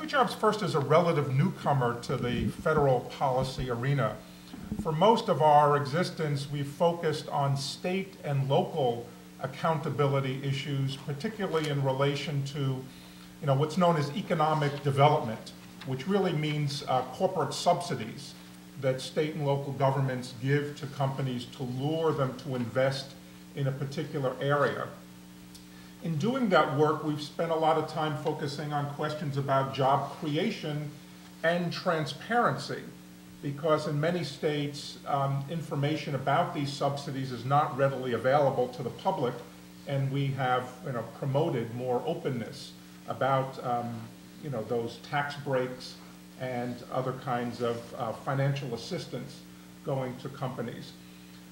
Good Jobs First is a relative newcomer to the federal policy arena. For most of our existence, we've focused on state and local accountability issues, particularly in relation to what's known as economic development, which really means corporate subsidies that state and local governments give to companies to lure them to invest in a particular area. In doing that work, we've spent a lot of time focusing on questions about job creation and transparency, because in many states, information about these subsidies is not readily available to the public, and we have promoted more openness about those tax breaks and other kinds of financial assistance going to companies.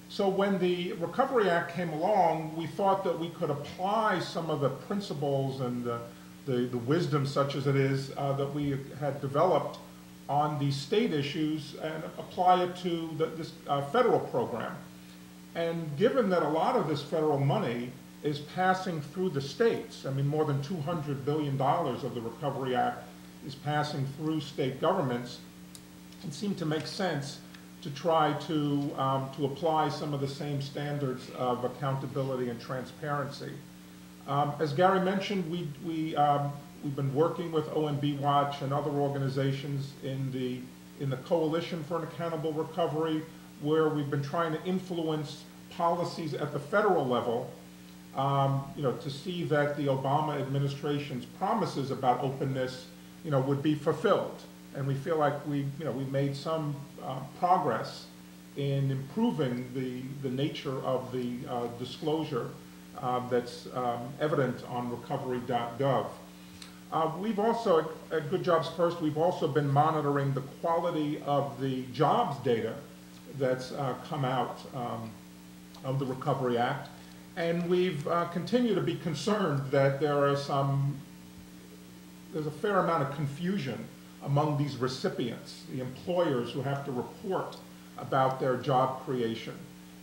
So when the Recovery Act came along, we thought that we could apply some of the principles and the wisdom, such as it is, that we had developed on these state issues and apply it to this federal program. And given that a lot of this federal money is passing through the states, I mean, more than $200 billion of the Recovery Act is passing through state governments, it seemed to make sense to try to apply some of the same standards of accountability and transparency. As Gary mentioned, we've been working with OMB Watch and other organizations in the Coalition for an Accountable Recovery, where we've been trying to influence policies at the federal level, to see that the Obama administration's promises about openness, would be fulfilled. And we feel like we've made some progress in improving the nature of the disclosure that's evident on recovery.gov. We've also, at Good Jobs First, we've also been monitoring the quality of the jobs data that's come out of the Recovery Act. And we've continued to be concerned that there's a fair amount of confusion among these recipients, the employers who have to report about their job creation.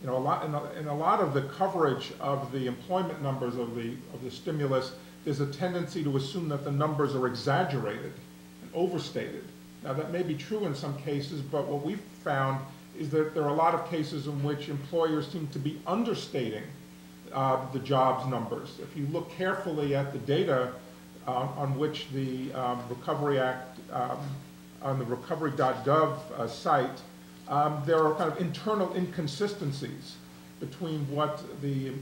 In a lot of the coverage of the employment numbers of the stimulus, there's a tendency to assume that the numbers are exaggerated and overstated. Now that may be true in some cases, but what we've found is that there are a lot of cases in which employers seem to be understating the jobs numbers. If you look carefully at the data on which the Recovery Act, on the recovery.gov site, there are kind of internal inconsistencies between what the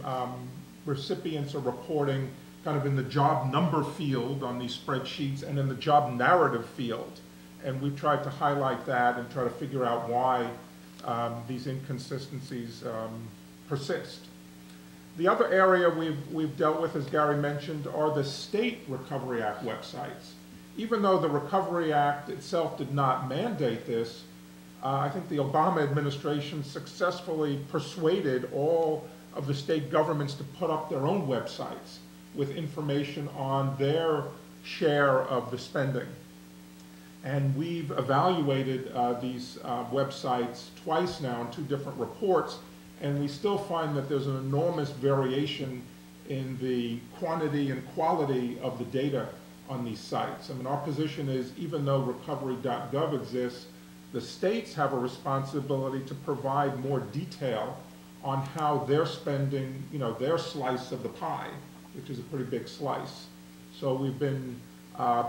recipients are reporting kind of in the job number field on these spreadsheets and in the job narrative field. And we've tried to highlight that and try to figure out why these inconsistencies persist. The other area we've dealt with, as Gary mentioned, are the state Recovery Act websites. Even though the Recovery Act itself did not mandate this, I think the Obama administration successfully persuaded all of the state governments to put up their own websites with information on their share of the spending. And we've evaluated these websites twice now in 2 different reports, and we still find that there's an enormous variation in the quantity and quality of the data on these sites. I mean, our position is, even though recovery.gov exists, the states have a responsibility to provide more detail on how they're spending, their slice of the pie, which is a pretty big slice. So we've been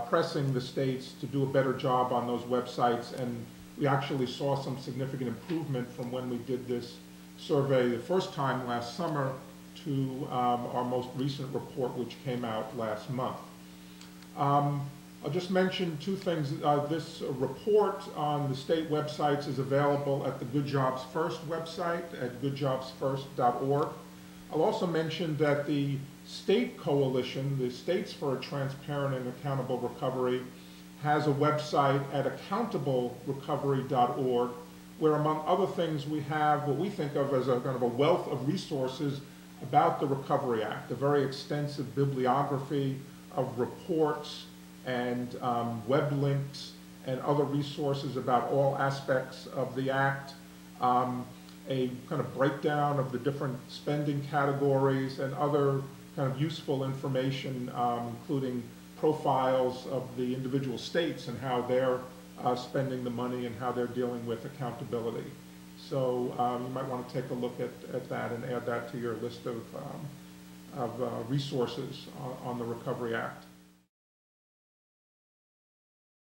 pressing the states to do a better job on those websites, and we actually saw some significant improvement from when we did this survey the first time last summer to our most recent report, which came out last month. I'll just mention 2 things. This report on the state websites is available at the Good Jobs First website at goodjobsfirst.org. I'll also mention that the state coalition, the States for a Transparent and Accountable Recovery, has a website at accountablerecovery.org, where, among other things, we have what we think of as a kind of a wealth of resources about the Recovery Act, a very extensive bibliography of reports and web links and other resources about all aspects of the Act, a kind of breakdown of the different spending categories and other kind of useful information, including profiles of the individual states and how they're spending the money and how they're dealing with accountability. So you might want to take a look at that and add that to your list of resources on the Recovery Act.